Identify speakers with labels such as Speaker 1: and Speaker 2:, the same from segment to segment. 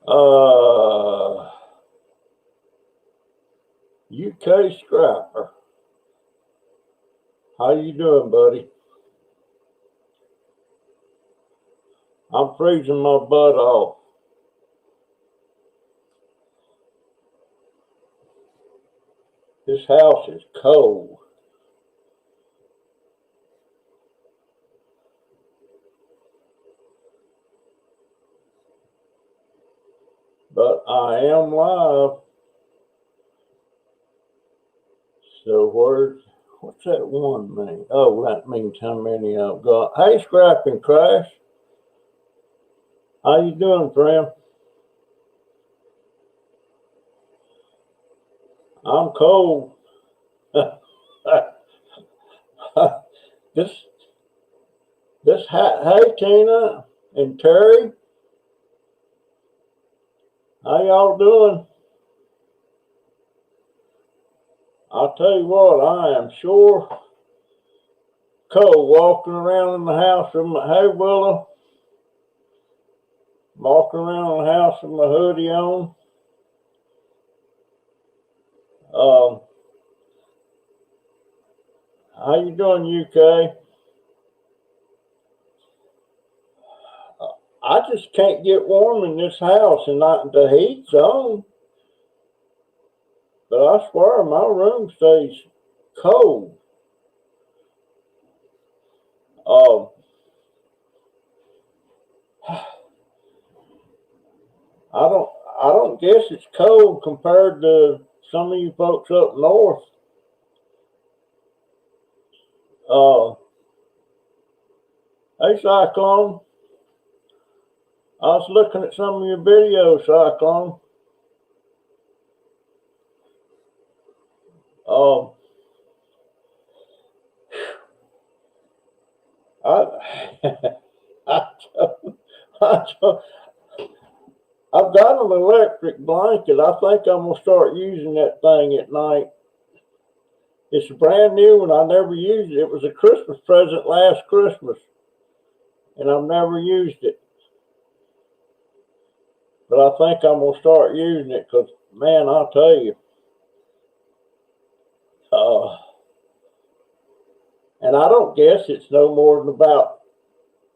Speaker 1: Uh, UK Scrapper. How you doing, buddy? I'm freezing my butt off. This house is cold. But I am live. So what's that one mean? Oh, that means how many I've got. Hey, Scrapping Crash. How you doing, friend? I'm cold. this hey Tina and Terry, how y'all doing? I'll tell you what, I am sure cold walking around in the house with my hey Willow, walking around the house with my hoodie on. Um, how you doing, UK? I just can't get warm in this house, and not the heat's on. But I swear my room stays cold. Um, I don't I don't guess it's cold compared to some of you folks up north. Uh, hey Cyclone, I was looking at some of your videos, Cyclone. Um, I, I, I, I've got an electric blanket. I think I'm gonna start using that thing at night. It's a brand new one. I never used it. It was a Christmas present last Christmas, and I've never used it. But I think I'm gonna start using it because, man, I'll tell you. Uh, and I don't guess it's no more than about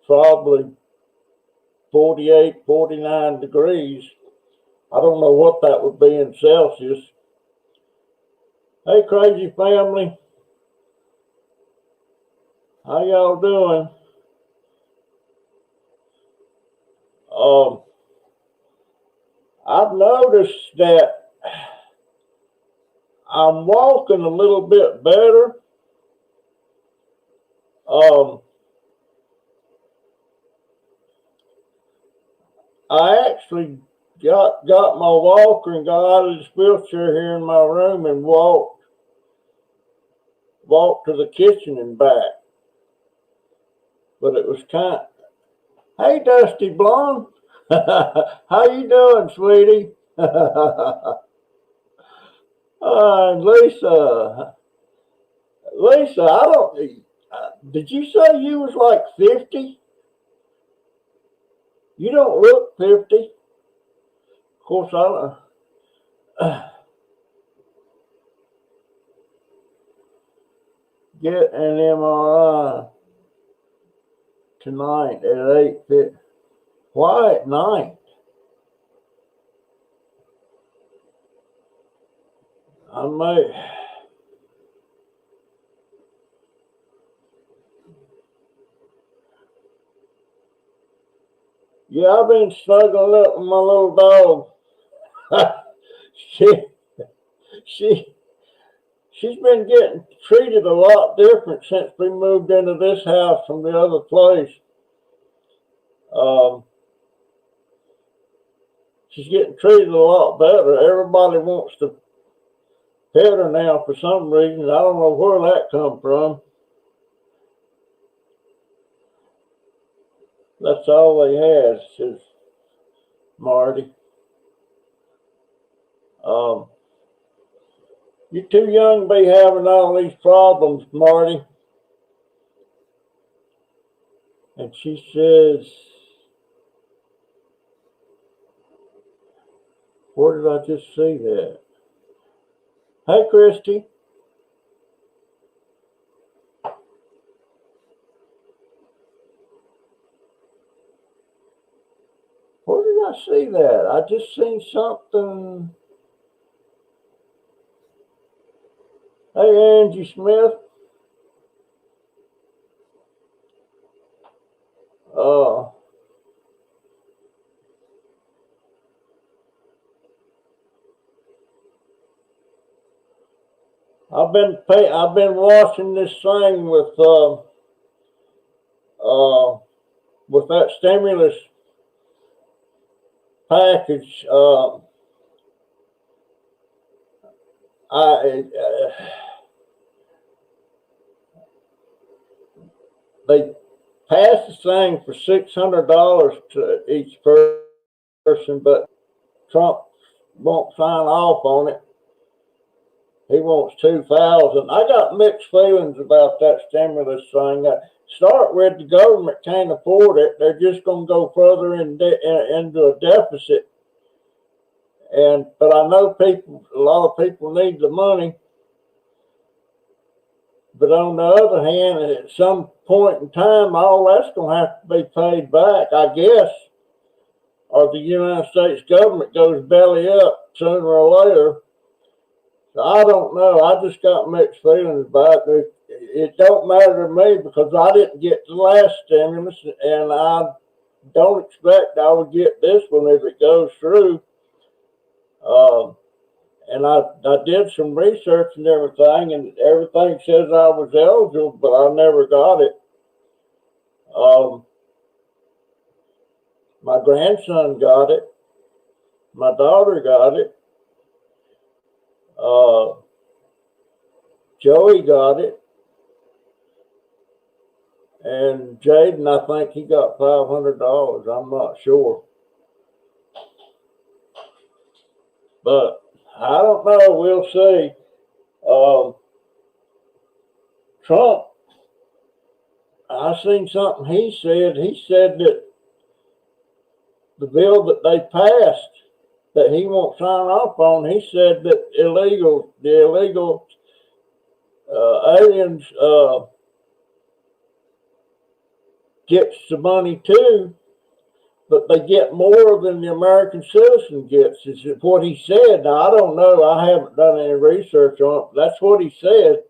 Speaker 1: probably 48, 49 degrees. I don't know what that would be in Celsius. Hey, crazy family. How y'all doing? Um, I've noticed that I'm walking a little bit better. Um, I actually got my walker and got out of this wheelchair here in my room and walked to the kitchen and back. But it was kind. Hey, Dusty Blonde, how you doing, sweetie? Lisa, I don't. Did you say you was like 50? You don't look 50. Of course, I get an MRI tonight at 8:50. Why at night? I may. Yeah, I've been snuggling up with my little dog. she, she, she's been getting treated a lot different since we moved into this house from the other place. Um, she's getting treated a lot better. Everybody wants to pet her now for some reason. I don't know where that come from. That's all they has, says Marty. Um, you're too young to be having all these problems, Marty. And she says, Where did I just see that? Hey, Christy. Where did I see that? I just seen something. Hey, Angie Smith. I've been watching this thing with that stimulus package. They passed the thing for $600 to each person, but Trump won't sign off on it. He wants 2,000. I got mixed feelings about that stimulus thing. Start with, the government can't afford it. They're just going to go further into a deficit. But I know a lot of people need the money. But on the other hand, at some point in time, all that's going to have to be paid back, I guess, or the United States government goes belly up sooner or later. So I don't know. I just got mixed feelings about it. It don't matter to me because I didn't get the last stimulus, and I don't expect I would get this one if it goes through. And I did some research and everything says I was eligible, but I never got it. My grandson got it. My daughter got it. Joey got it. And Jaden, I think he got $500. I'm not sure. But I don't know. We'll see. Trump, I seen something he said. He said that the bill that they passed that he won't sign off on, he said that the illegal aliens gets the money too, but they get more than the American citizen gets, is what he said. Now, I don't know. I haven't done any research on it, but that's what he said.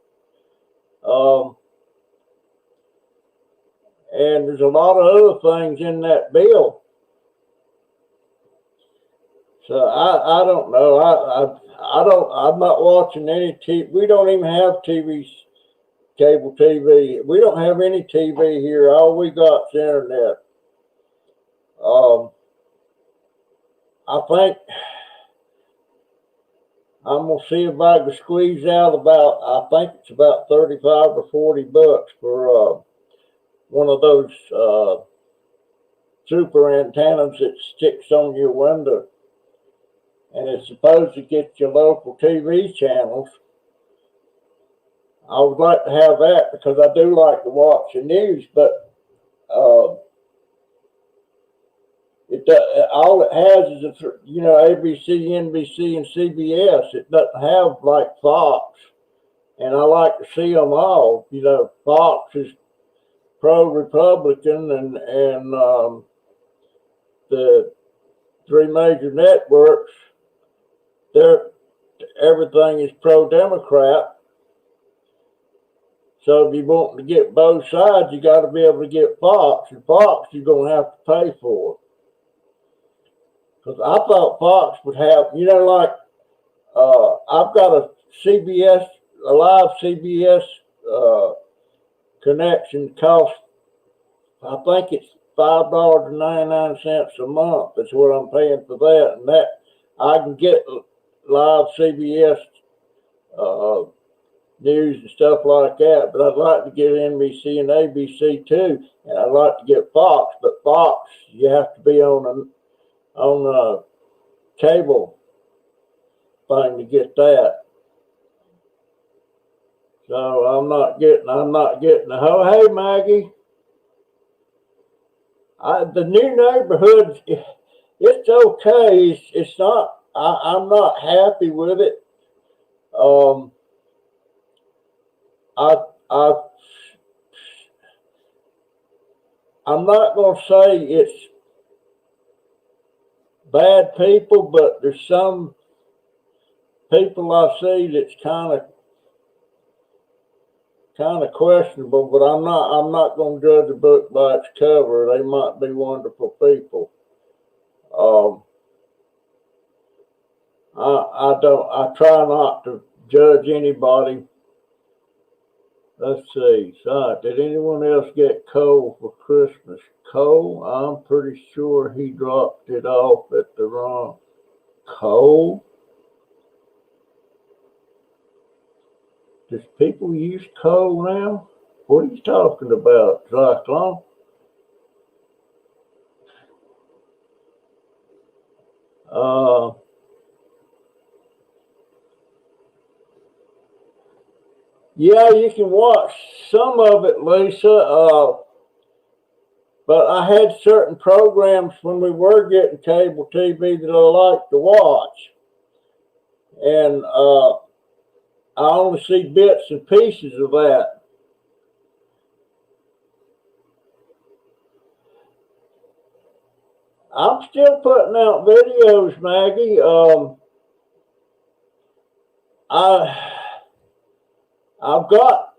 Speaker 1: And there's a lot of other things in that bill. So I don't know. I'm not watching any TV. We don't even have cable TV. We don't have any TV here. All we got is internet. I think I'm gonna see if I can squeeze out I think it's about 35 or 40 bucks for one of those super antennas that sticks on your window, and it's supposed to get your local TV channels. I would like to have that because I do like to watch the news, but all it has is ABC, NBC, and CBS. It doesn't have like Fox, and I like to see them all. Fox is pro-Republican, and the three major networks, everything is pro-Democrat. So if you want to get both sides, you got to be able to get Fox, and Fox you're going to have to pay for. Because I thought Fox would have, I've got a live CBS connection. Costs, I think it's $5.99 a month. That's what I'm paying for that, and that I can get live CBS news and stuff like that. But I'd like to get NBC and ABC too, and I'd like to get Fox. But Fox, you have to be on a cable thing to get that. So I'm not getting hey Maggie. The new neighborhood, it's okay. It's not I'm not happy with it. Um, I, I, I'm not going to say it's bad people, but there's some people I see that's kind of questionable. But I'm not going to judge a book by its cover. They might be wonderful people. Um, I try not to judge anybody. Let's see. So, did anyone else get coal for Christmas? Coal? I'm pretty sure he dropped it off at the wrong. Coal? Does people use coal now? What are you talking about, Cyclone? Uh, yeah, you can watch some of it, Lisa. But I had certain programs when we were getting cable TV that I liked to watch, and I only see bits and pieces of that. I'm still putting out videos, Maggie. I I've got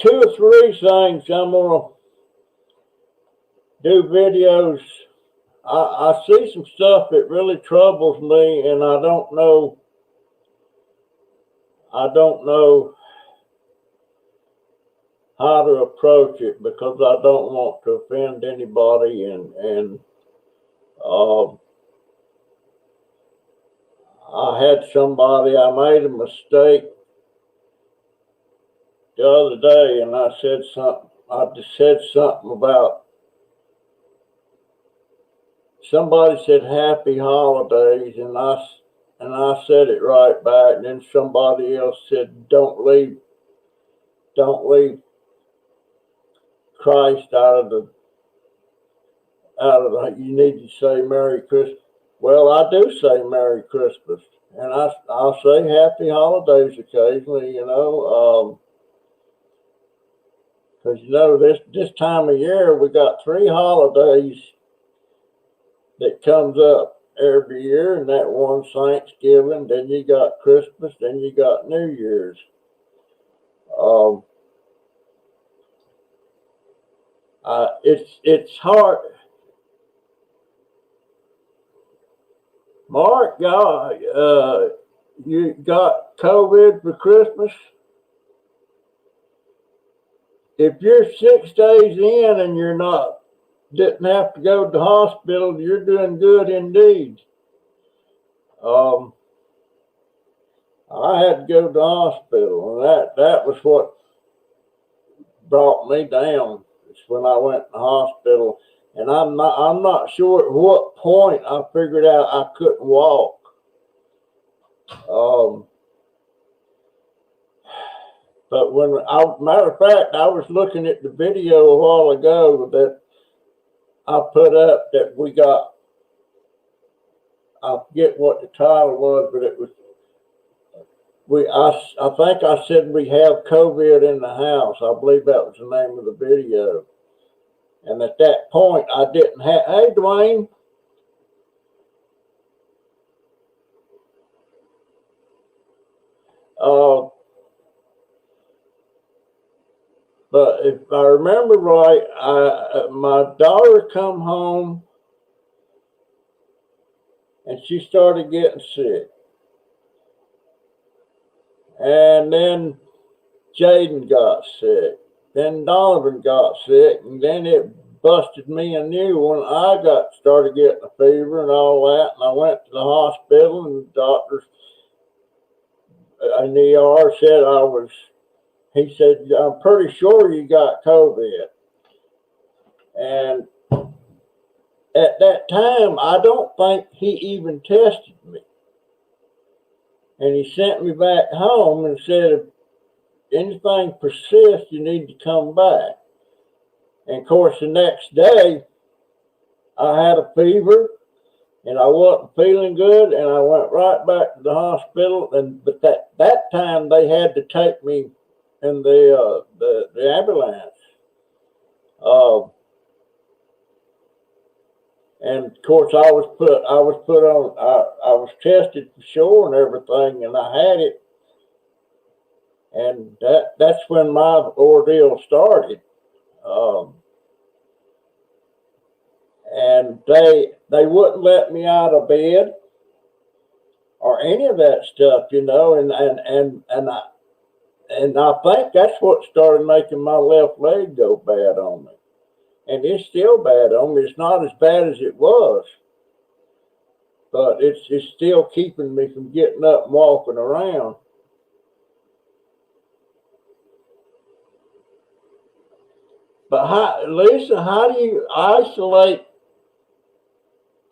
Speaker 1: two or three things I'm gonna do videos. I see some stuff that really troubles me, and I don't know how to approach it because I don't want to offend anybody, and um, I had somebody. I made a mistake the other day, and I said something. I just said something about somebody said happy holidays, and I said it right back, and then somebody else said don't leave Christ out of the you need to say Merry Christmas. Well, I do say Merry Christmas, and I'll say Happy Holidays occasionally, because this time of year we got three holidays that comes up every year, and that one's Thanksgiving, then you got Christmas, then you got New Year's. Um, it's hard. Mark, you got COVID for Christmas. If you're 6 days in and you're not didn't have to go to the hospital, you're doing good indeed. Um, I had to go to the hospital, and that was what brought me down. It's when I went to the hospital, and I'm not sure at what point I figured out I couldn't walk. Um, but matter of fact, I was looking at the video a while ago that I put up that we got. I forget what the title was, but it was I think I said we have COVID in the house. I believe that was the name of the video. And at that point, I didn't have. Hey, Dwayne. Uh, but if I remember right, my daughter come home and she started getting sick, and then Jaden got sick. Then Donovan got sick, and then it busted me a new one. I started getting a fever and all that, and I went to the hospital, and the doctors in the ER said I was. He said, "I'm pretty sure you got COVID." And at that time, I don't think he even tested me. And he sent me back home and said, if anything persists, you need to come back. And of course, the next day, I had a fever and I wasn't feeling good, and I went right back to the hospital. And but that time they had to take me in the ambulance. Uh, and of course, I was put on. I was tested for sure and everything, and I had it. And that's when my ordeal started. Um, and they wouldn't let me out of bed or any of that stuff, and I think that's what started making my left leg go bad on me. And it's still bad on me. It's not as bad as it was, but it's still keeping me from getting up and walking around. But Lisa, how do you isolate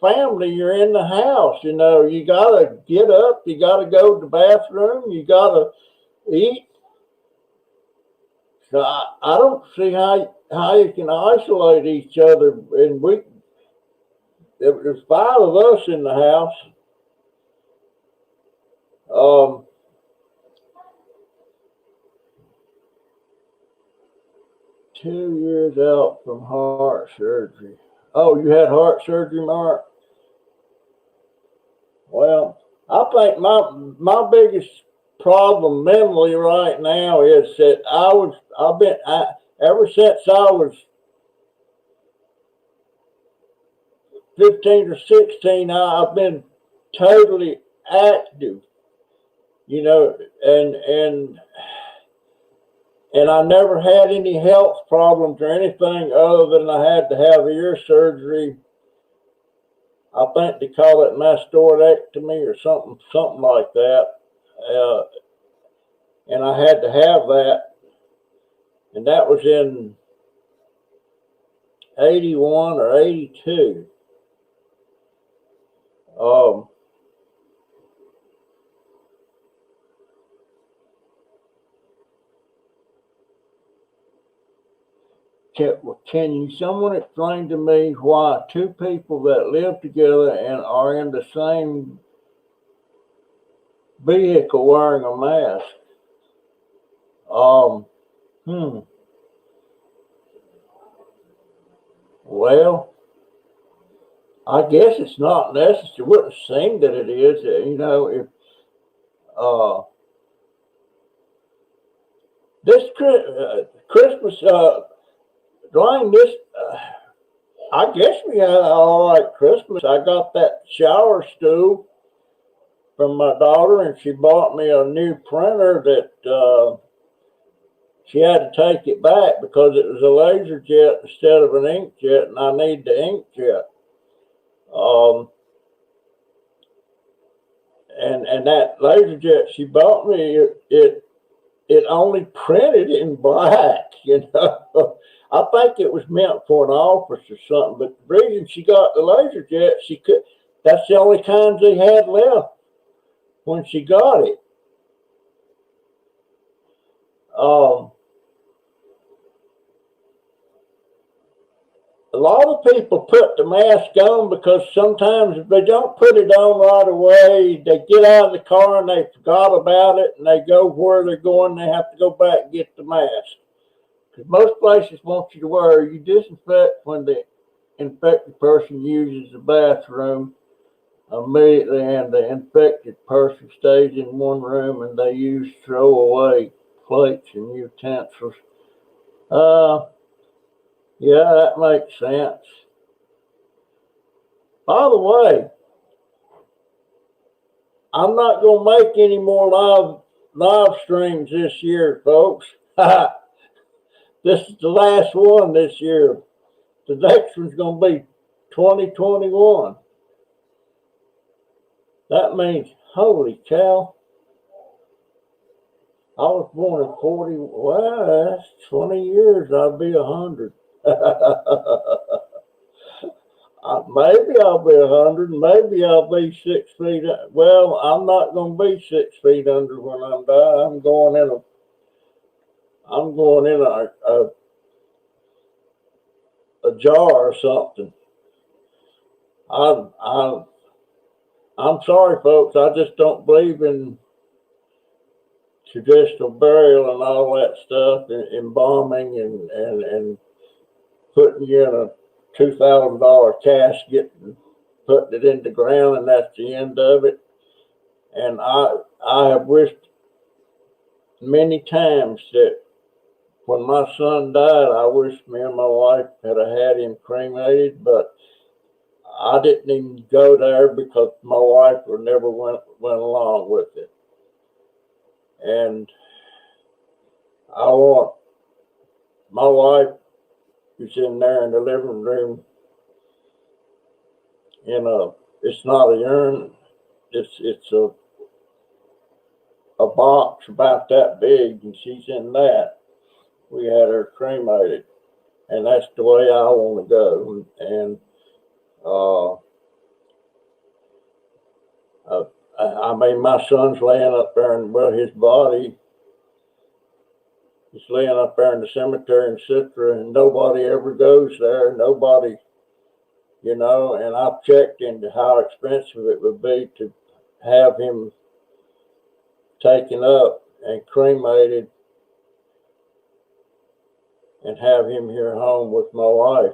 Speaker 1: family? You're in the house, you gotta get up, you gotta go to the bathroom, you gotta eat. So I don't see how you can isolate each other. And there's five of us in the house. Um, 2 years out from heart surgery. Oh, you had heart surgery, Mark? Well, I think my biggest problem mentally right now is that ever since I was 15 or 16, I've been totally active, and I never had any health problems or anything other than I had to have ear surgery. I think they call it mastoidectomy or something like that. Uh, and I had to have that, and that was in 81 or 82. Um, can someone explain to me why two people that live together and are in the same vehicle wearing a mask? Um, hmm. Well, I guess it's not necessary. It wouldn't seem that it is. If uh, this Christmas, during this, I guess we had an all right Christmas. I got that shower stool from my daughter, and she bought me a new printer that she had to take it back because it was a laser jet instead of an inkjet, and I need the inkjet. Um, and that laser jet she bought me, it only printed in black. I think it was meant for an office or something. But the reason she got the laser jet, that's the only kind they had left when she got it. Um, a lot of people put the mask on because sometimes if they don't put it on right away, they get out of the car and they forgot about it, and they go where they're going, they have to go back and get the mask. Because most places want you to wear, you disinfect when the infected person uses the bathroom immediately, and the infected person stays in one room, and they use throwaway plates and utensils. Uh, yeah, that makes sense. By the way, I'm not going to make any more live streams this year, folks. This is the last one this year. The next one's going to be 2021. That means, holy cow, I was born in 40. Well, that's 20 years. I'll be 100. Maybe I'll be 100. Maybe I'll be 6 feet. Well, I'm not going to be 6 feet under when I'm dying. I'm going in a jar or something. I I'm sorry, folks. I just don't believe in traditional burial and all that stuff, and embalming and putting you in a $2,000 casket and putting it in the ground, and that's the end of it. And I have wished many times that when my son died, I wished me and my wife had him cremated, but I didn't even go there because my wife never went along with it. And I want my wife who's in there in the living room it's not a urn, it's a box about that big, and she's in that. We had her cremated, and that's the way I want to go. And I mean, my son's laying up there, and well, his body is laying up there in the cemetery in Citra, and nobody ever goes there. Nobody, and I've checked into how expensive it would be to have him taken up and cremated and have him here home with my wife.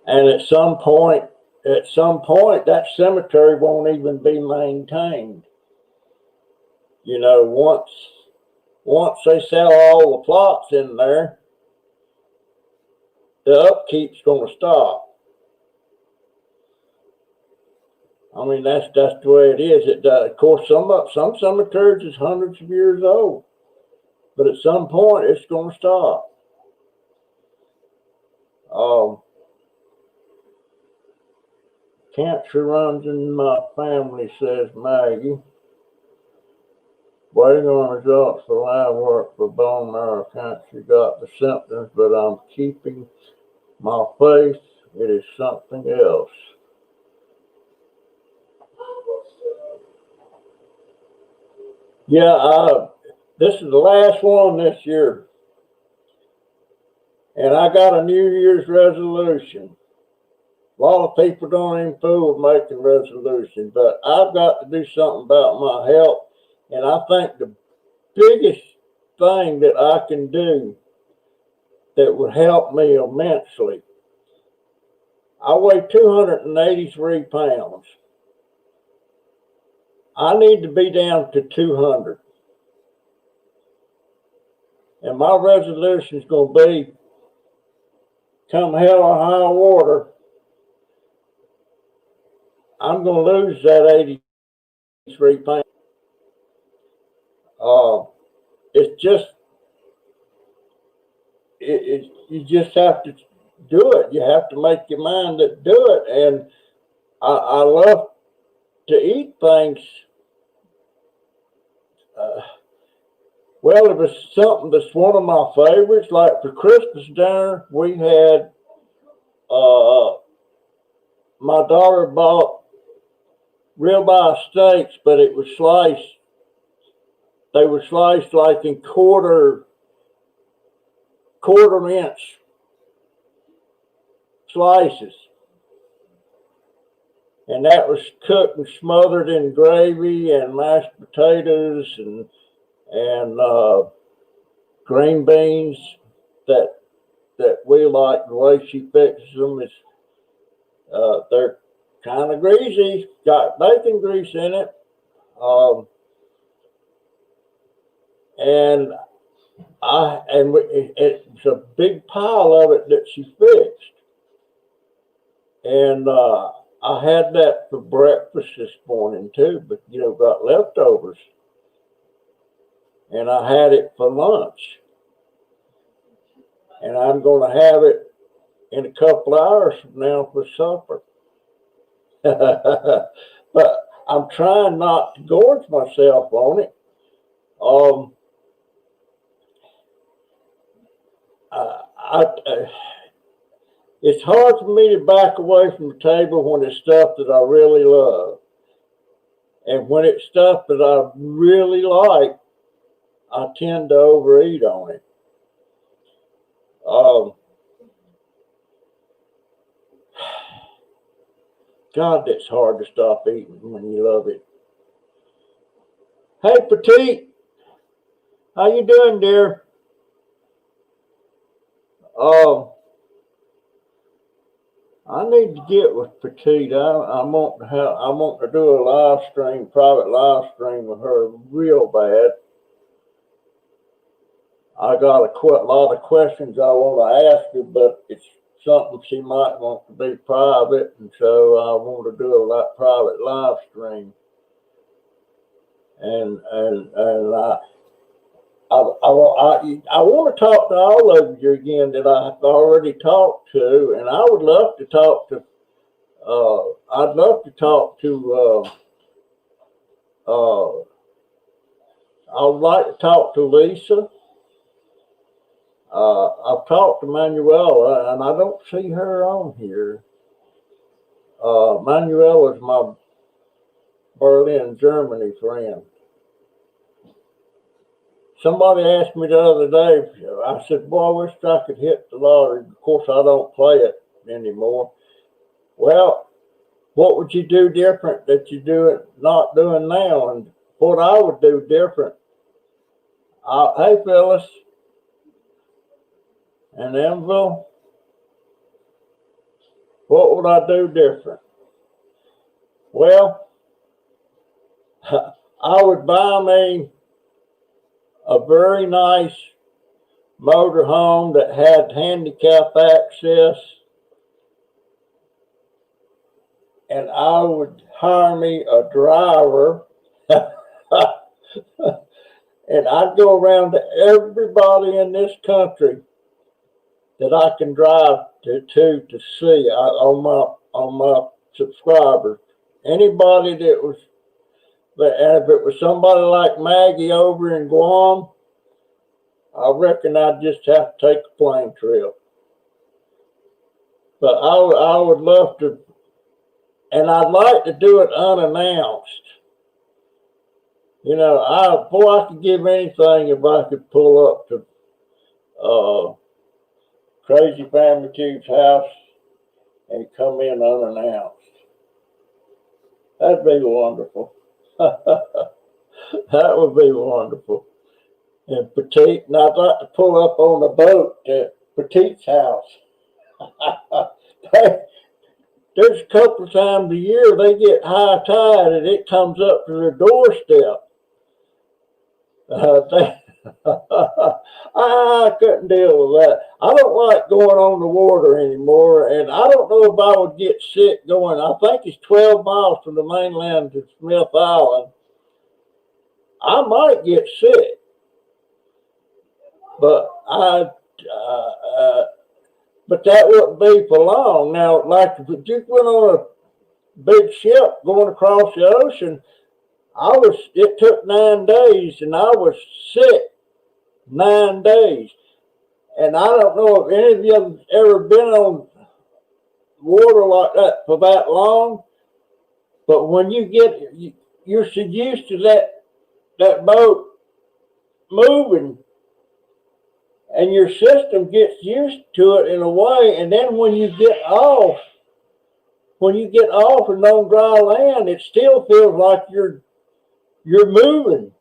Speaker 1: And at some point, that cemetery won't even be maintained. Once they sell all the plots in there, the upkeep's going to stop. I mean, that's the way it is. Of course, some cemeteries is hundreds of years old, but at some point it's going to stop. Cancer runs in my family, says Maggie. Waiting on results for lab work for bone marrow cancer. Got the symptoms, but I'm keeping my faith. It is something else. Yeah, this is the last one this year. And I got a New Year's resolution. A lot of people don't even fool with making resolutions, but I've got to do something about my health. And I think the biggest thing that I can do that would help me immensely, I weigh 283 pounds. I need to be down to 200. And my resolution is going to be, come hell or high water, I'm going to lose that 83 pounds. It's just, you just have to do it. You have to make your mind to do it. And I love to eat things. Well, it was something that's one of my favorites. Like for Christmas dinner, we had, my daughter bought ribeye steaks, but it was sliced. They were sliced like in quarter inch slices. And that was cooked and smothered in gravy and mashed potatoes and green beans that we like. The way she fixes them is they're kind of greasy, got bacon grease in it. And it's a big pile of it that she fixed. And I had that for breakfast this morning too, but got leftovers. And I had it for lunch. And I'm going to have it in a couple of hours from now for supper. But I'm trying not to gorge myself on it. It's hard for me to back away from the table when it's stuff that I really love. And when it's stuff that I really like, I tend to overeat on it. God, that's hard to stop eating when you love it. Hey, Petite, how you doing, dear? Um, I need to get with Petite. I want to do a live stream, private live stream with her real bad. I got a lot of questions I want to ask her, but it's something she might want to be private, and so I want to do a private live stream. And I want to talk to all of you again that I've already talked to, and I would love to talk to. I'd love to talk to. I would like to talk to Lisa. I've talked to Manuela, and I don't see her on here. Manuela is my Berlin, Germany friend. Somebody asked me the other day, I said, boy, I wish I could hit the lottery. Of course, I don't play it anymore. Well, what would you do different that you not doing now? And what I would do different. Hey, Phyllis and Enville, what would I do different? Well, I would buy me a very nice motor home that had handicap access, and I would hire me a driver and I'd go around to everybody in this country that I can drive to see on my subscribers. Anybody that was, and if it was somebody like Maggie over in Guam, I reckon I'd just have to take a plane trip. But I would love to, and I'd like to do it unannounced. You know, I could give anything if I could pull up to Crazy Family Cube's house and come in unannounced. That'd be wonderful. That would be wonderful. And Petite, and I'd like to pull up on a boat at Petite's house. There's a couple of times a year they get high tide and it comes up to their doorstep. I couldn't deal with that. I don't like going on the water anymore, and I don't know if I would get sick going. I think it's 12 miles from the mainland to Smith Island. I might get sick, but but that wouldn't be for long. Now, like if you went on a big ship going across the ocean, it took 9 days and I was sick 9 days. And I don't know if any of you have ever been on water like that for that long, but when you're so used to that boat moving, and your system gets used to it in a way, and then when you get off and on dry land, it still feels like you're moving.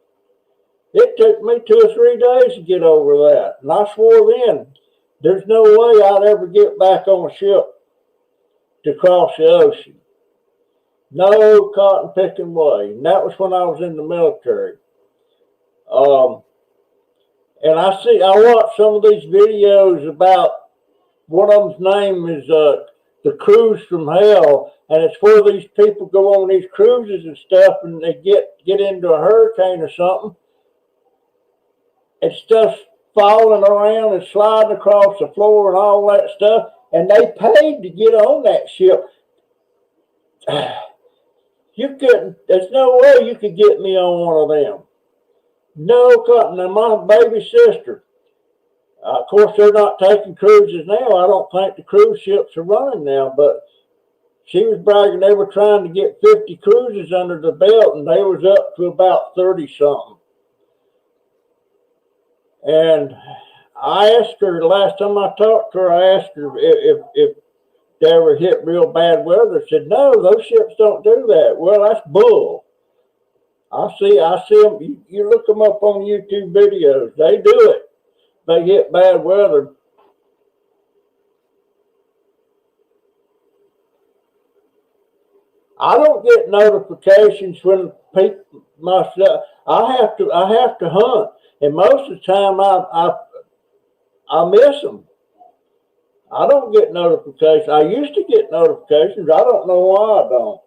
Speaker 1: It took me 2 or 3 days to get over that, and I swore then there's no way I'd ever get back on a ship to cross the ocean. No cotton picking way. And that was when I was in the military. And I watched some of these videos about, one of them's name is The Cruise from Hell, and it's where these people go on these cruises and stuff, and they get into a hurricane or something, and stuff's falling around and sliding across the floor and all that stuff, and they paid to get on that ship. There's no way you could get me on one of them. No cotton. Now, my baby sister, of course, they're not taking cruises now. I don't think the cruise ships are running now, but she was bragging they were trying to get 50 cruises under the belt, and they was up to about 30-something. And I asked her, the last time I talked to her, I asked her if they ever hit real bad weather. Said, no, those ships don't do that. Well, that's bull. I see them. You look them up on YouTube videos. They do it. They hit bad weather. I don't get notifications when people myself. I have to hunt, and most of the time I miss them. I don't get notifications. I used to get notifications. I don't know why I don't.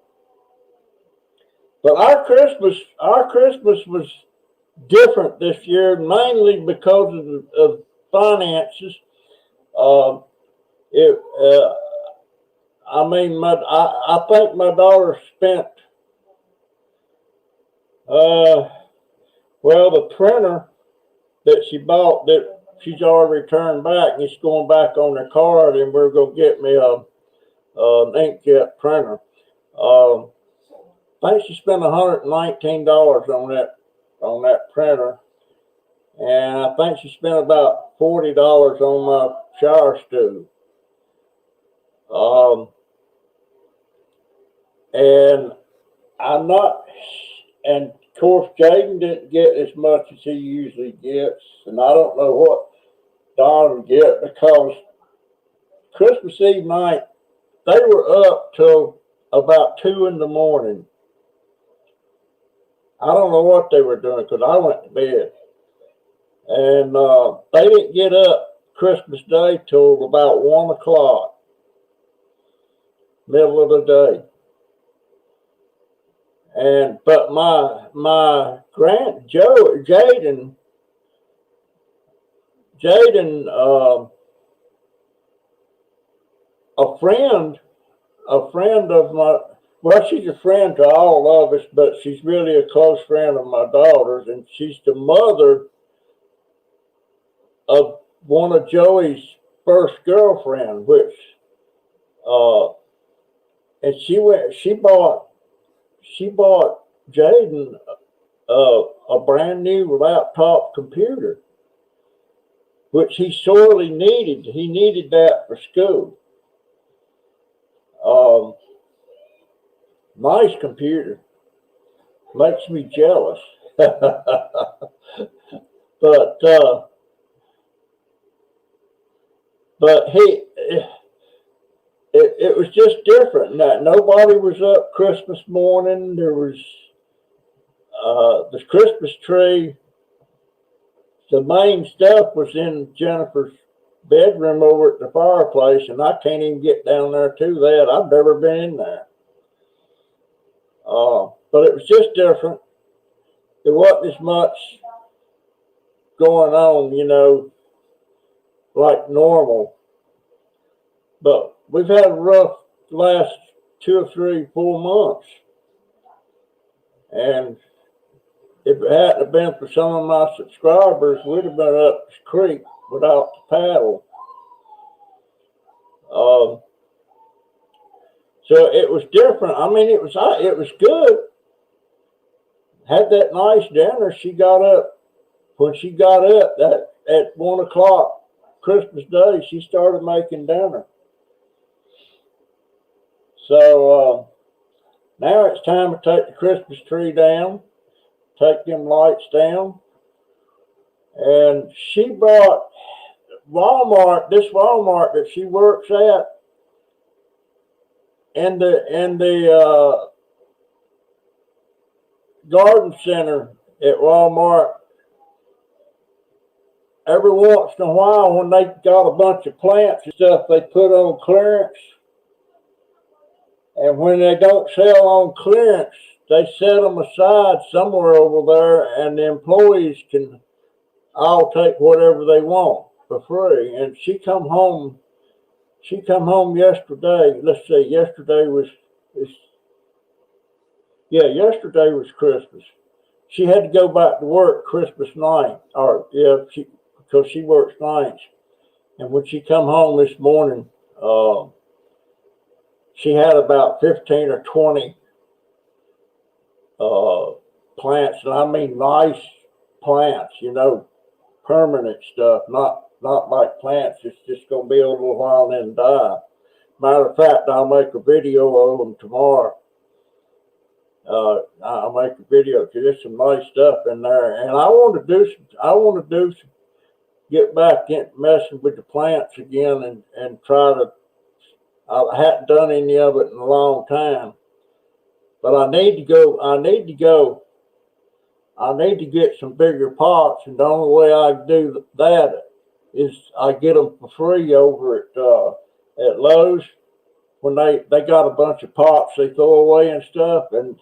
Speaker 1: But our Christmas was different this year, mainly because of finances. Uh, it, I mean, I think my daughter spent, well, the printer that she bought that she's already returned back, and it's going back on the card, and we're going to get me an inkjet printer. I think she spent $119 on that printer, and I think she spent about $40 on my shower stove. And I'm not, and of course, Jaden didn't get as much as he usually gets, and I don't know what Don will get because Christmas Eve night, they were up till about 2 in the morning. I don't know what they were doing because I went to bed. And they didn't get up Christmas Day till about 1 o'clock, middle of the day. And but my Jaden, a friend of my, well, she's a friend to all of us, but she's really a close friend of my daughter's, and she's the mother of one of Joey's first girlfriend, which, and she bought Jaden a brand new laptop computer, which he sorely needed. He needed that for school. Nice computer. Makes me jealous. But it was just different. Nobody was up Christmas morning. There was the Christmas tree. The main stuff was in Jennifer's bedroom over at the fireplace, and I can't even get down there to that. I've never been in there. But it was just different. There wasn't as much going on, like normal. But we've had a rough last 2 or 3, 4 months. And if it hadn't been for some of my subscribers, we'd have been up the creek without the paddle. So it was different. I mean, it was good. Had that nice dinner. She got up. When she got up at 1 o'clock Christmas Day, she started making dinner. So now it's time to take the Christmas tree down, take them lights down. And she brought this Walmart that she works at, in the garden center at Walmart. Every once in a while, when they got a bunch of plants and stuff, they put on clearance. And when they don't sell on clearance, they set them aside somewhere over there, and the employees can all take whatever they want for free. And she come home yesterday. Let's see, yesterday was Christmas. She had to go back to work Christmas night, because she works nights. And when she come home this morning, she had about 15 or 20 plants, and I mean nice plants, permanent stuff, not like plants. It's just going to be a little while and then die. Matter of fact, I'll make a video of them tomorrow. I'll make a video because there's some nice stuff in there, and I want to do some. Get back into messing with the plants again, and try to. I hadn't done any of it in a long time, but I need to go. I need to get some bigger pots, and the only way I can do that is I get them for free over at Lowe's when they got a bunch of pots they throw away and stuff, and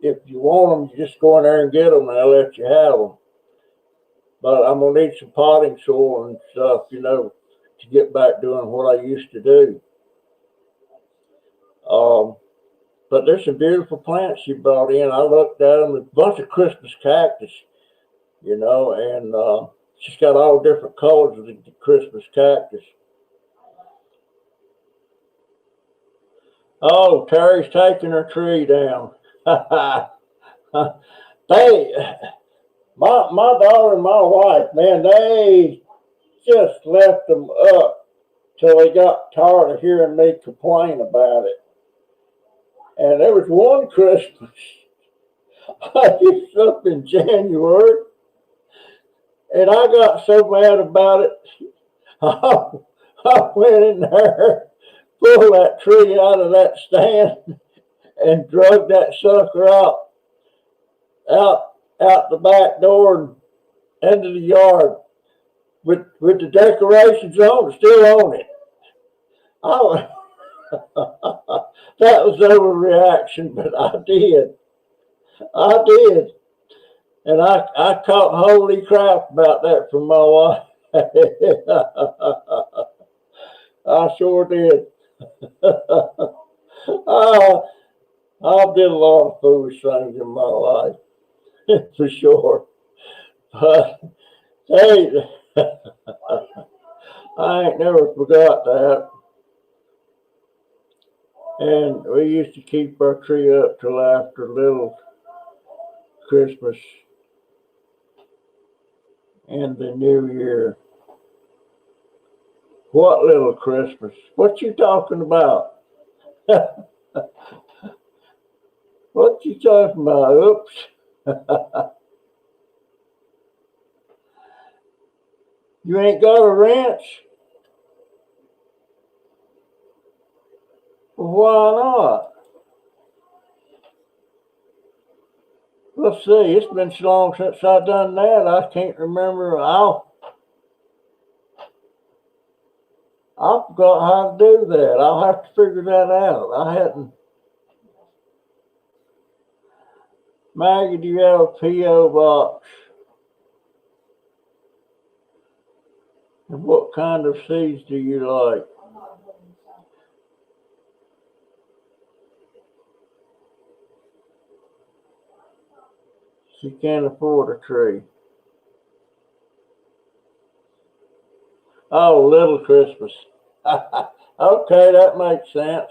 Speaker 1: if you want them, you just go in there and get them, and they'll let you have them. But I'm gonna need some potting soil and stuff, to get back doing what I used to do. But there's some beautiful plants she brought in. I looked at them, a bunch of Christmas cactus, and she's got all different colors of the Christmas cactus. Oh, Terry's taking her tree down. They, my daughter and my wife, man, they just left them up till they got tired of hearing me complain about it. And there was one Christmas, I was up in January, and I got so mad about it, I went in there, pulled that tree out of that stand, and drug that sucker out the back door and into the yard with the decorations on, still on it. I that was overreaction, but I did. And I caught holy crap about that from my wife. I sure did. I've did a lot of foolish things in my life, for sure. But hey, I ain't never forgot that. And we used to keep our tree up till after little Christmas and the New Year. What little Christmas? What you talking about? What you talking about? Oops. You ain't got a wrench? Why not? Let's see. It's been so long since I done that. I can't remember. I forgot how to do that. I'll have to figure that out. I hadn't. Maggie, do you have a P.O. box? And what kind of seeds do you like? She can't afford a tree. Oh, Little Christmas. Okay, that makes sense.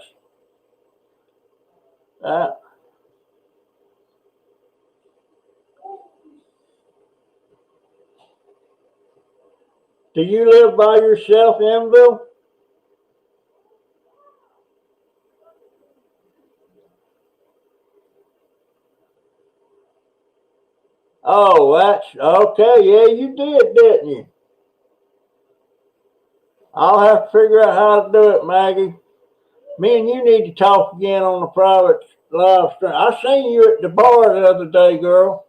Speaker 1: Do you live by yourself, Enville? Oh, that's okay. Yeah, you did, didn't you? I'll have to figure out how to do it, Maggie. Me and you need to talk again on the private live stream. I seen you at the bar the other day, girl.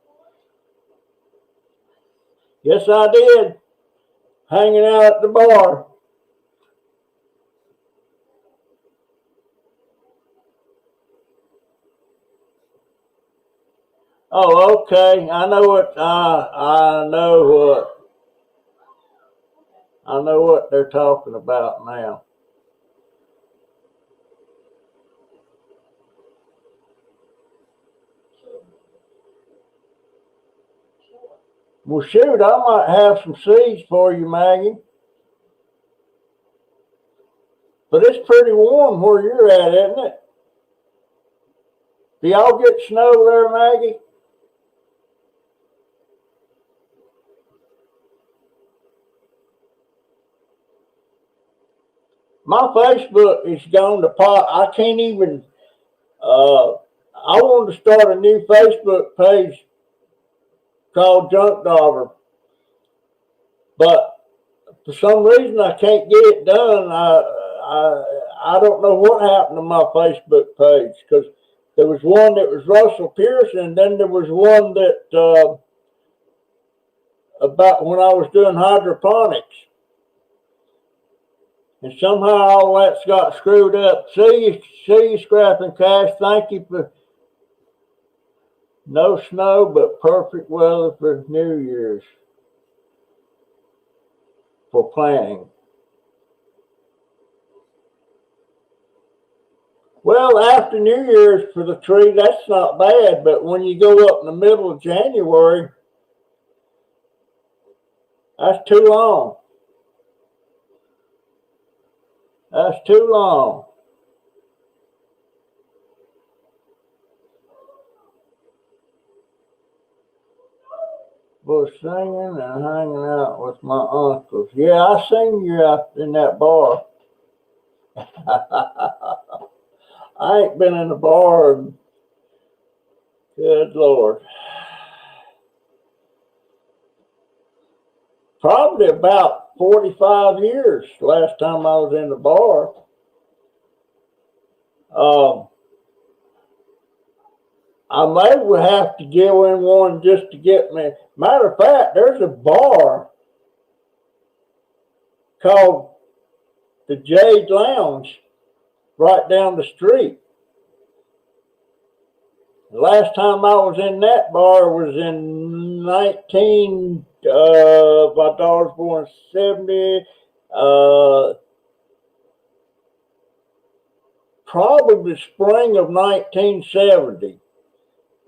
Speaker 1: Yes, I did. Hanging out at the bar. Oh, okay. I know what they're talking about now. Well, shoot, I might have some seeds for you, Maggie. But it's pretty warm where you're at, isn't it? Do y'all get snow there, Maggie? My Facebook is gone to pot. I can't even. I wanted to start a new Facebook page called Junk Dauber, but for some reason I can't get it done. I don't know what happened to my Facebook page, because there was one that was Russell Pearson, and then there was one that about when I was doing hydroponics, and somehow all that's got screwed up. See you, Scrapping Cash. Thank you for no snow, but perfect weather for New Year's for planting. Well, after New Year's for the tree, that's not bad, but when you go up in the middle of January, that's too long. That's too long. Was singing and hanging out with my uncles. Yeah, I seen you out in that bar. I ain't been in a bar. Good Lord. Probably about 45 years last time I was in the bar. I may have to give in one just to get me. Matter of fact, there's a bar called the Jade Lounge right down the street. The last time I was in that bar was in my daughter was born in 70, probably the spring of 1970.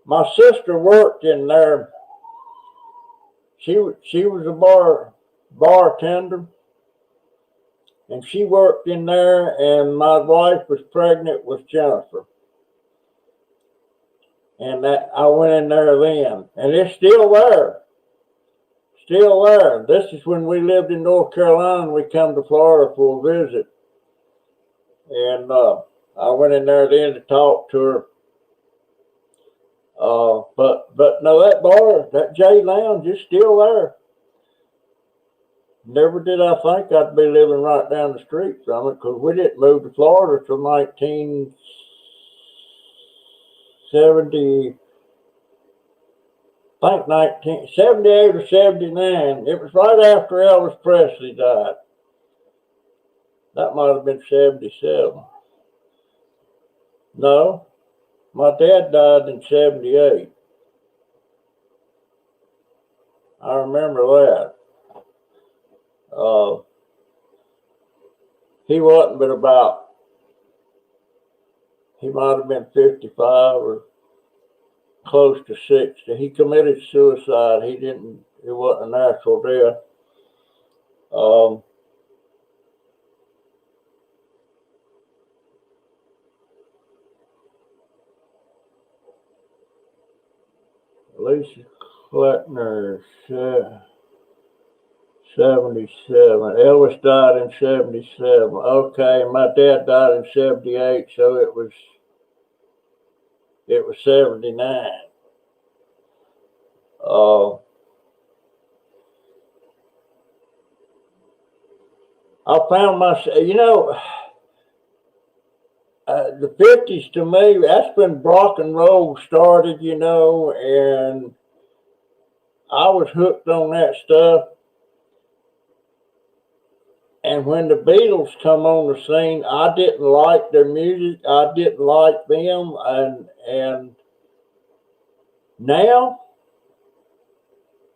Speaker 1: My sister worked in there. She was a bartender, and she worked in there, and my wife was pregnant with Jennifer. And that I went in there then, and it's still there. Still there. This is when we lived in North Carolina, and we come to Florida for a visit. And I went in there then to talk to her. But no, that bar, that J Lounge, is still there. Never did I think I'd be living right down the street from it, because we didn't move to Florida till 1970. I think 1978 or 79. It was right after Elvis Presley died. That might have been 77. No, my dad died in 78. I remember that. He wasn't but about, he might have been 55 or close to 60. He committed suicide. It wasn't a natural death. Lisa Kleckner, 77. Elvis died in 77. Okay, my dad died in 78, so it was 79. I found myself, the 50s to me, that's when rock and roll started, and I was hooked on that stuff. And when the Beatles come on the scene, I didn't like their music. I didn't like them. And now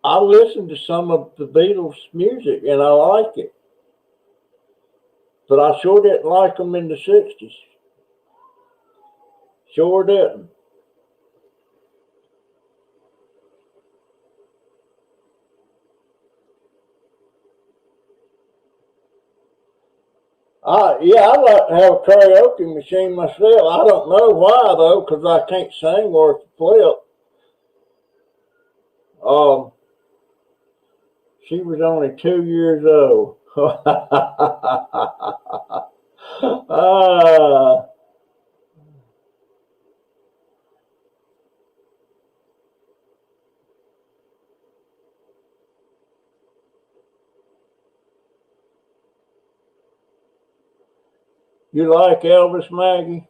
Speaker 1: I listen to some of the Beatles' music and I like it. But I sure didn't like them in the 60s. Sure didn't. I'd like to have a karaoke machine myself. I don't know why, though, because I can't sing worth a flip. She was only 2 years old. You like Elvis, Maggie?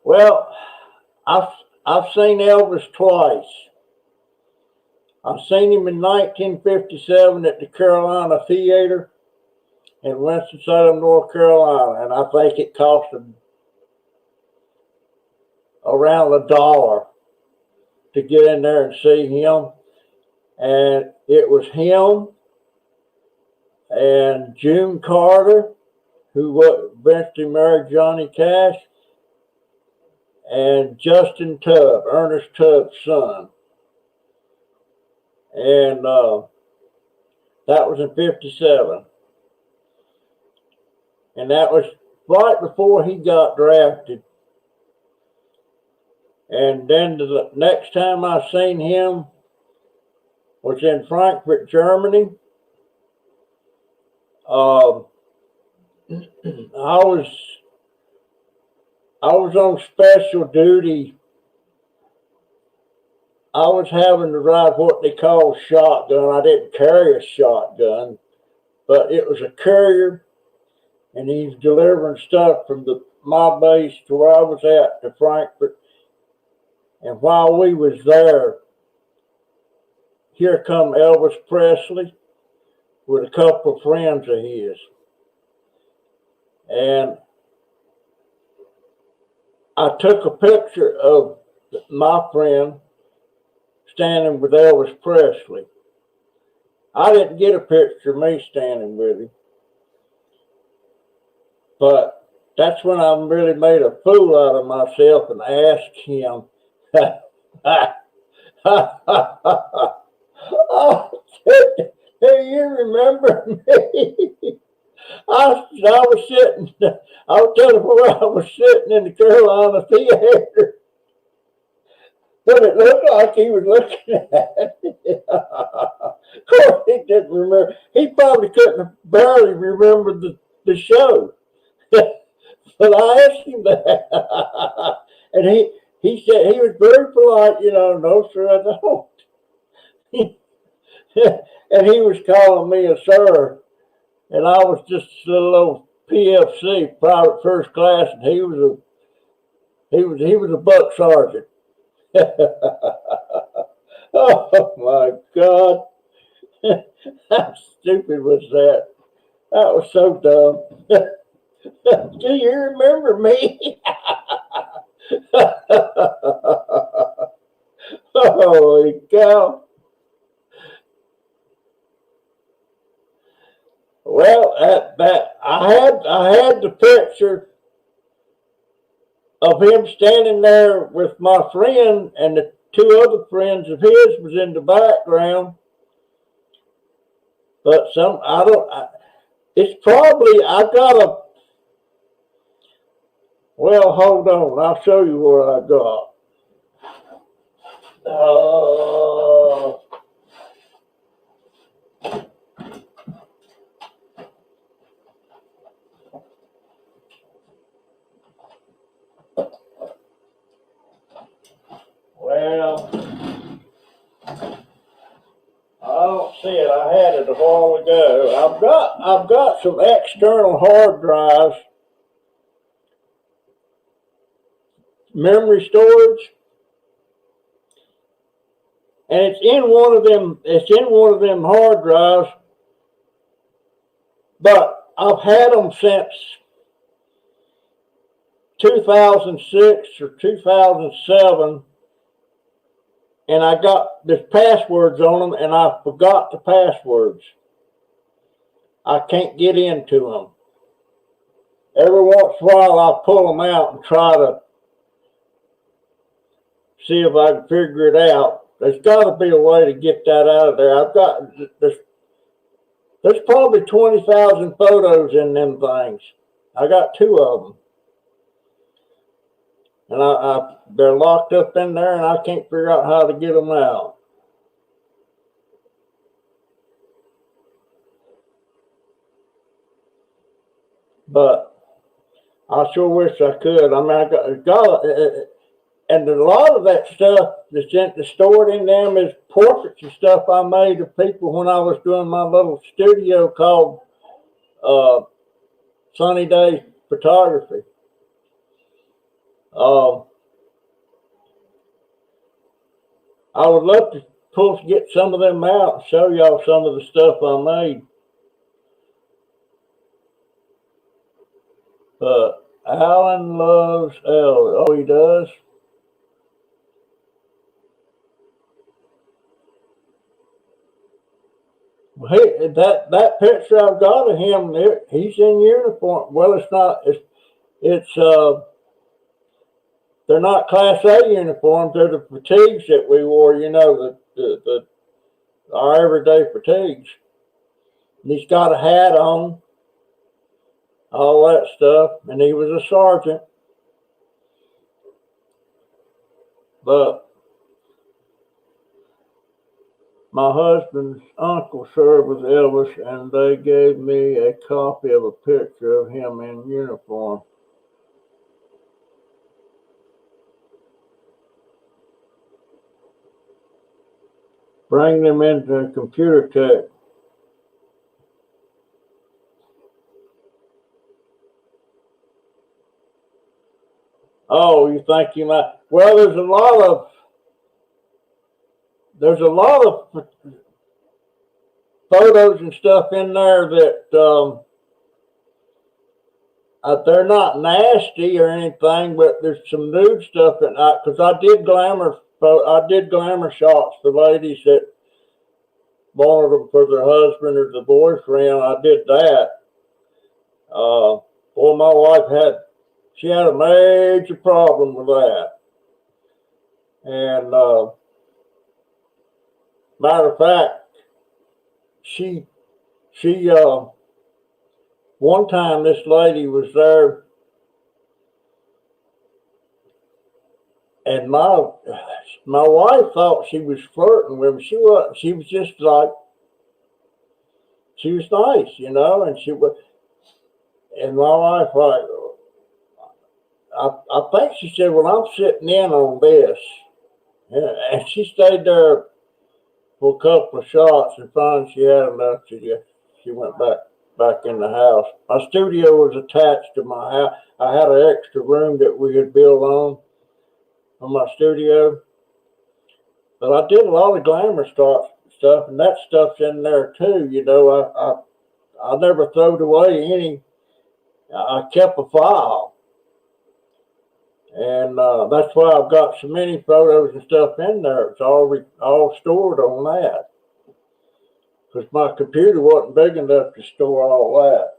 Speaker 1: Well, I've seen Elvis twice. I've seen him in 1957 at the Carolina Theater in Winston-Salem, North Carolina, and I think it cost him around $1 to get in there and see him. And it was him and June Carter, who eventually married Johnny Cash, and Justin Tubb, Ernest Tubb's son. And that was in 57. And that was right before he got drafted. And then the next time I seen him was in Frankfurt, Germany. I was on special duty. I was having to ride what they call shotgun. I didn't carry a shotgun, but it was a courier, and he's delivering stuff from my base to where I was at to Frankfurt. And while we was there, here come Elvis Presley with a couple of friends of his. And I took a picture of my friend standing with Elvis Presley. I didn't get a picture of me standing with him. But that's when I really made a fool out of myself and asked him, oh, do you remember me? I was sitting, I'll tell you where I was sitting in the Carolina Theater. But it looked like he was looking at me. Of course, he didn't remember. He probably couldn't barely remember the show. But I asked him that. And he said, he was very polite, no, sir, I don't. And he was calling me a sir. And I was just a little old PFC, private first class, and he was a buck sergeant. Oh my God. How stupid was that? That was so dumb. Do you remember me? Holy cow. Well, I had the picture of him standing there with my friend, and the two other friends of his was in the background. But it's probably, well, hold on, I'll show you what I got. Well, I don't see it. I had it a while ago. I've got some external hard drives, memory storage, and it's in one of them hard drives. But I've had them since 2006 or 2007. And I got the passwords on them, and I forgot the passwords. I can't get into them. Every once in a while, I pull them out and try to see if I can figure it out. There's got to be a way to get that out of there. There's probably 20,000 photos in them things. I got 2 of them. And they're locked up in there, and I can't figure out how to get them out. But I sure wish I could. I mean, and a lot of that stuff that's stored in them is portraits and stuff I made of people when I was doing my little studio called Sunny Day Photography. Um, I would love to get some of them out and show y'all some of the stuff I made. But Alan loves Elvis. Oh, he does? Hey, that picture I've got of him, he's in uniform. Well, it's not. It's they're not Class A uniforms. They're the fatigues that we wore. You know, the our everyday fatigues. And he's got a hat on, all that stuff, and he was a sergeant. But my husband's uncle served with Elvis, and they gave me a copy of a picture of him in uniform. Bring them into computer tech. Oh, you think you might? Well, there's a lot of photos and stuff in there that they're not nasty or anything, but there's some nude stuff in that because I did glamour shots for ladies that wanted them for their husband or the boyfriend. I did that. Boy, my wife had a major problem with that. And matter of fact, she one time this lady was there, and my wife thought she was flirting with me. She was. She was just like, she was nice, you know, and she was. And my wife like, I think she said, "Well, I'm sitting in on this," and she stayed there for a couple of shots, and finally she had enough. She went back in the house. My studio was attached to my house. I had an extra room that we had built on my studio. But I did a lot of glamour stuff, and that stuff's in there too. You know, I never throwed away any. I kept a file, and that's why I've got so many photos and stuff in there. It's all stored on that because my computer wasn't big enough to store all that.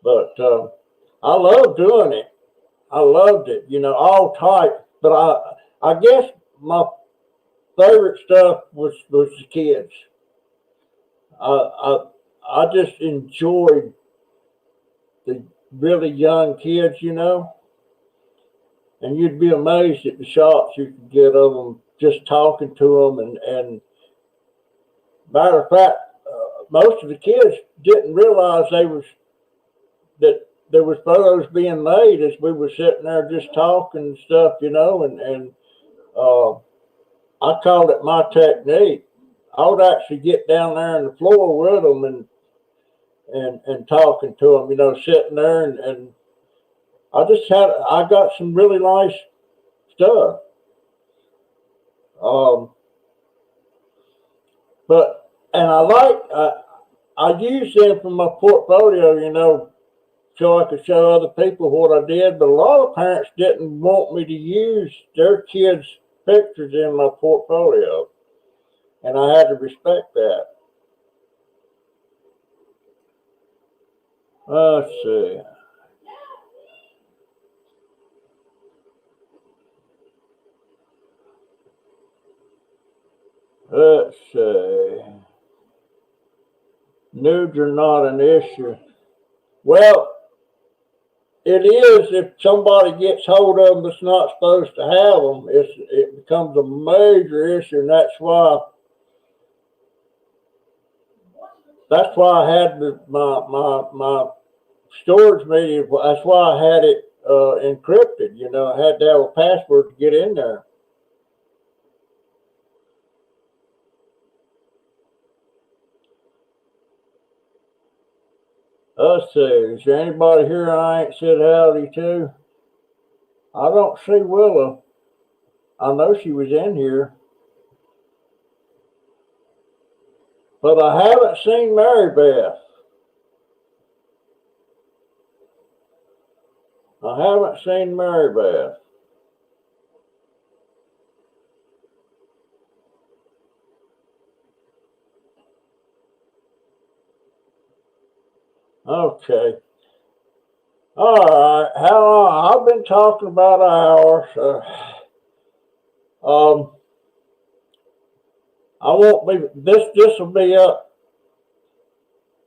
Speaker 1: But I love doing it. I loved it. You know, all type. But I guess my favorite stuff was the kids. I I just enjoyed the really young kids, you know, and you'd be amazed at the shots you could get of them just talking to them. And matter of fact, most of the kids didn't realize that there was photos being made as we were sitting there just talking and stuff, you know, and uh, I called it my technique. I would actually get down there on the floor with them and talking to them, you know, sitting there and I got some really nice stuff. Um, and I use them for my portfolio, you know, so I could show other people what I did. But a lot of parents didn't want me to use their kids' pictures in my portfolio, and I had to respect that. Let's see. Let's see. Nudes are not an issue. Well, it is if somebody gets hold of them that's not supposed to have them. It becomes a major issue, and that's why I had my storage media. That's why I had it encrypted. You know, I had to have a password to get in there. Let's see. Is there anybody here I ain't said howdy to? I don't see Willa. I know she was in here. But I haven't seen Mary Beth. I haven't seen Mary Beth. Okay. All right. How long? I've been talking about an hour, so I won't be this will be up.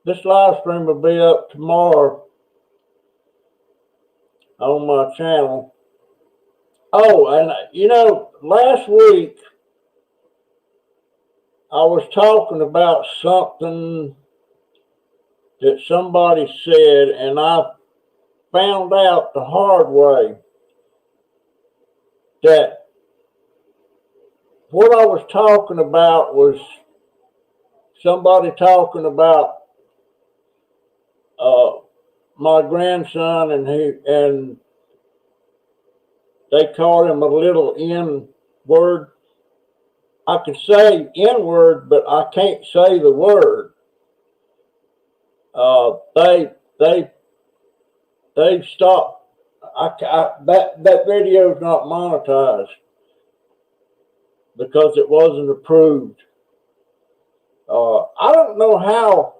Speaker 1: This live stream will be up tomorrow on my channel. Oh, and you know, last week I was talking about something that somebody said, and I found out the hard way that what I was talking about was somebody talking about my grandson, and they called him a little N word. I can say N word, but I can't say the word. They stopped. That video is not monetized because it wasn't approved. I don't know how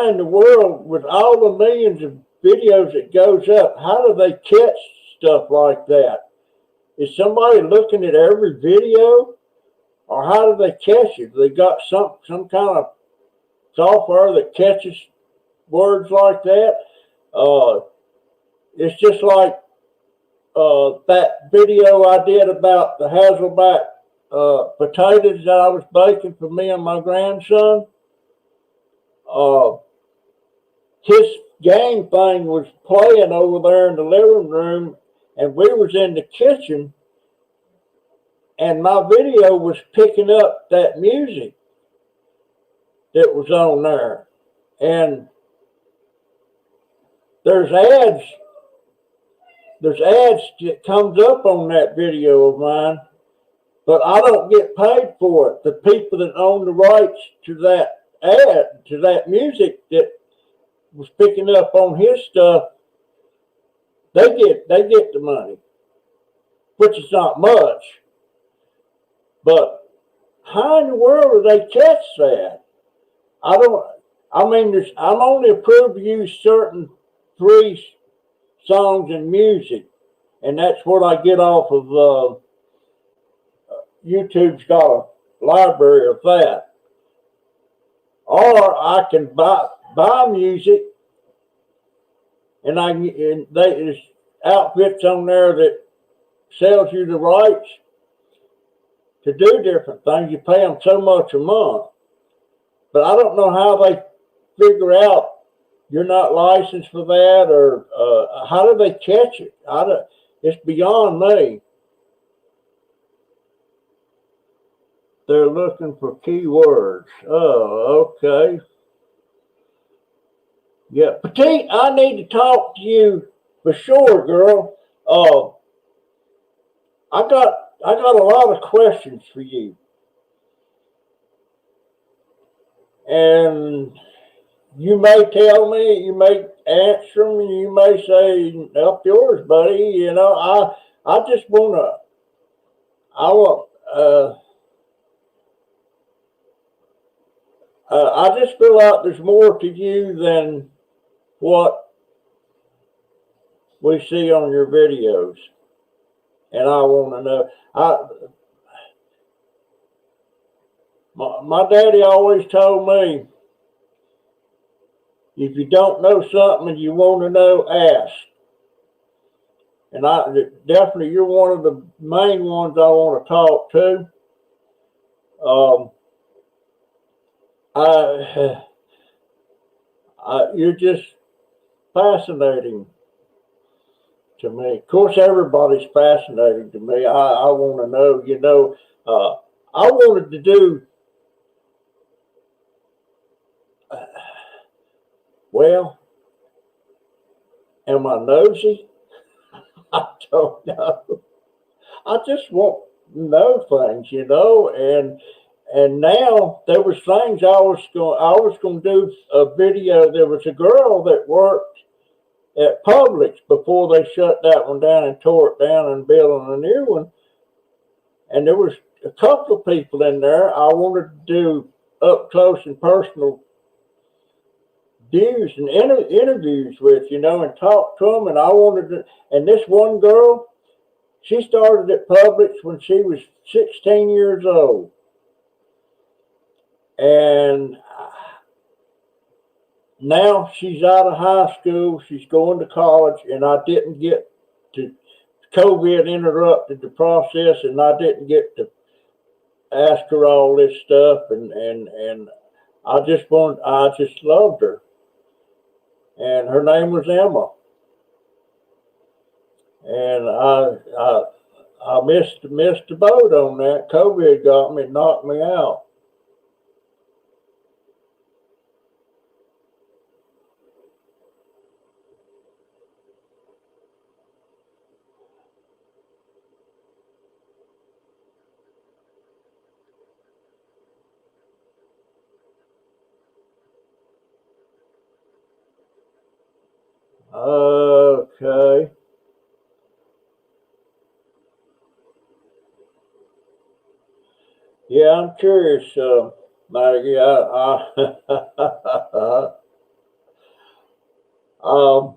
Speaker 1: in the world, with all the millions of videos that goes up, how do they catch stuff like that? Is somebody looking at every video, or how do they catch it? They got some kind of software that catches words like that. It's just like that video I did about the Hazelback potatoes that I was baking for me and my grandson. His game thing was playing over there in the living room, and we was in the kitchen, and my video was picking up that music that was on there. And there's ads that comes up on that video of mine, but I don't get paid for it. The people that own the rights to that ad, to that music that was picking up on his stuff, they get the money, which is not much. But how in the world do they catch that? I'm only approved to use certain 3 songs and music, and that's what I get off of YouTube's got a library of that. Or I can buy music, and there's outfits on there that sells you the rights to do different things. You pay them so much a month. But I don't know how they figure out you're not licensed for that, or how do they catch it? It's beyond me. They're looking for keywords. Oh, okay. Yeah, Petite, I need to talk to you for sure, girl. I got a lot of questions for you, and you may tell me, you may answer them, and you may say, "Up yours, buddy." You know, I just want. I just feel like there's more to you than what we see on your videos, and I want to know. My daddy always told me, if you don't know something and you want to know, ask. And definitely, you're one of the main ones I want to talk to. You're just fascinating to me. Of course, everybody's fascinating to me. I want to know, I wanted to do Well, am I nosy? I don't know. I just want to know things, and now there was things I was going to do a video. There was a girl that worked at Publix before they shut that one down and tore it down and building a new one. And there was a couple of people in there I wanted to do up close and personal views and interviews with, and talk to them. And I wanted to, and this one girl, she started at Publix when she was 16 years old. And now she's out of high school. She's going to college, and I didn't get to, COVID interrupted the process, and I didn't get to ask her all this stuff. And I just loved her. And her name was Emma. And I missed the boat on that. COVID got me, knocked me out. Okay. Yeah, I'm curious, Maggie. Um,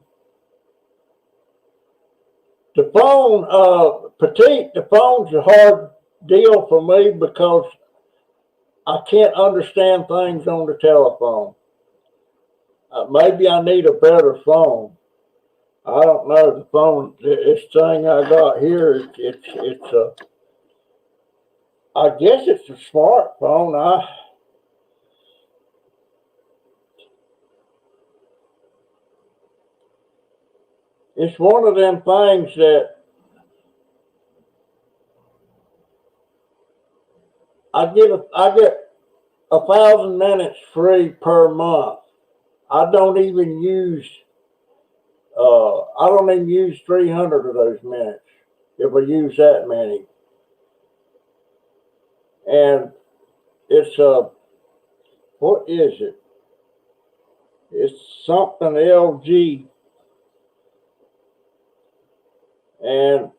Speaker 1: the phone, Petite, the phone's a hard deal for me because I can't understand things on the telephone. Maybe I need a better phone. I don't know. The phone, this thing I got here, it's a, I guess it's a smartphone. It's one of them things that I get 1,000 minutes free per month. I don't even use I don't even use 300 of those minutes if I use that many. And it's what is it? It's something LG, and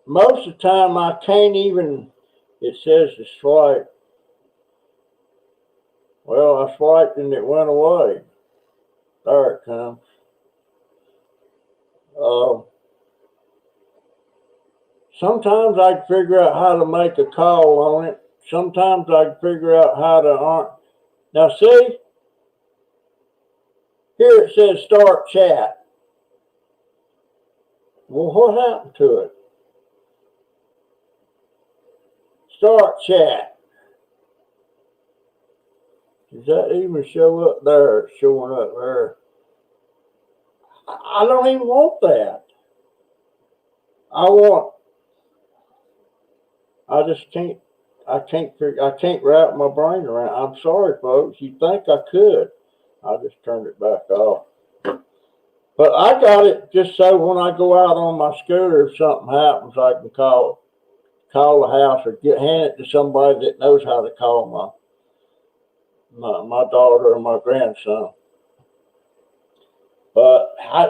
Speaker 1: most of the time I can't even. It says to swipe. Well, I swiped and it went away. There it comes. Sometimes I can figure out how to make a call on it. Sometimes I can figure out how to. Now see, here it says start chat. Well, what happened to it? Start chat. Does that even show up there? It's showing up there. I don't even want that. I just can't. I can't wrap my brain around. I'm sorry, folks. You'd think I could. I just turned it back off. But I got it just so when I go out on my scooter, if something happens, I can call the house or hand it to somebody that knows how to call my daughter or my grandson. But I'd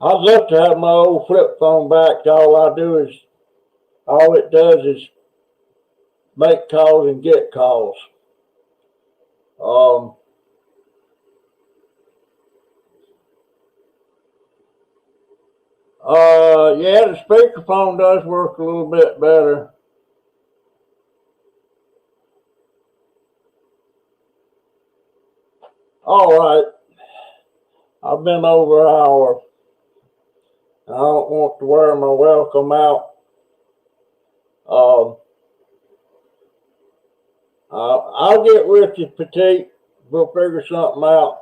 Speaker 1: love to have my old flip phone back. All it does is make calls and get calls. Yeah, the speakerphone does work a little bit better. All right, I've been over an hour. I don't want to wear my welcome out. I'll get with you, Petite. We'll figure something out.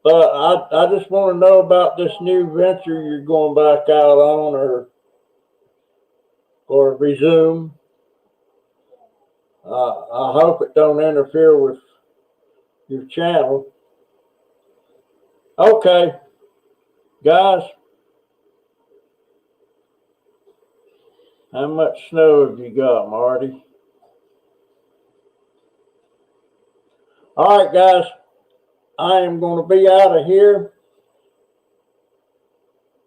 Speaker 1: But I just want to know about this new venture you're going back out on, or resume. I hope it don't interfere with your channel. Okay, guys, how much snow have you got, Marty? All right, guys, I am going to be out of here,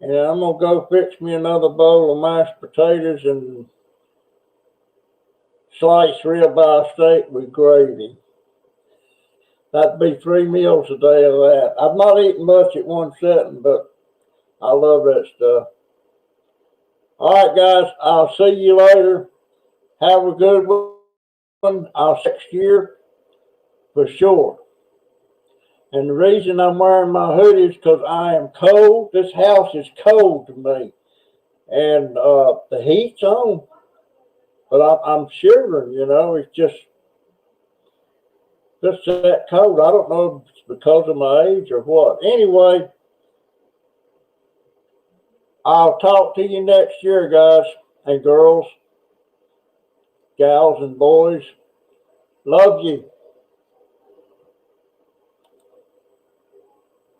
Speaker 1: and I'm going to go fix me another bowl of mashed potatoes and sliced ribeye steak with gravy. That'd be 3 meals a day of that. I've not eaten much at one sitting, but I love that stuff. All right, guys, I'll see you later. Have a good one. I'll see you next year for sure. And the reason I'm wearing my hoodie is because I am cold. This house is cold to me. And the heat's on. But I'm shivering, you know. It's just that cold. I don't know if it's because of my age or what. Anyway, I'll talk to you next year, guys and girls, gals and boys. Love you.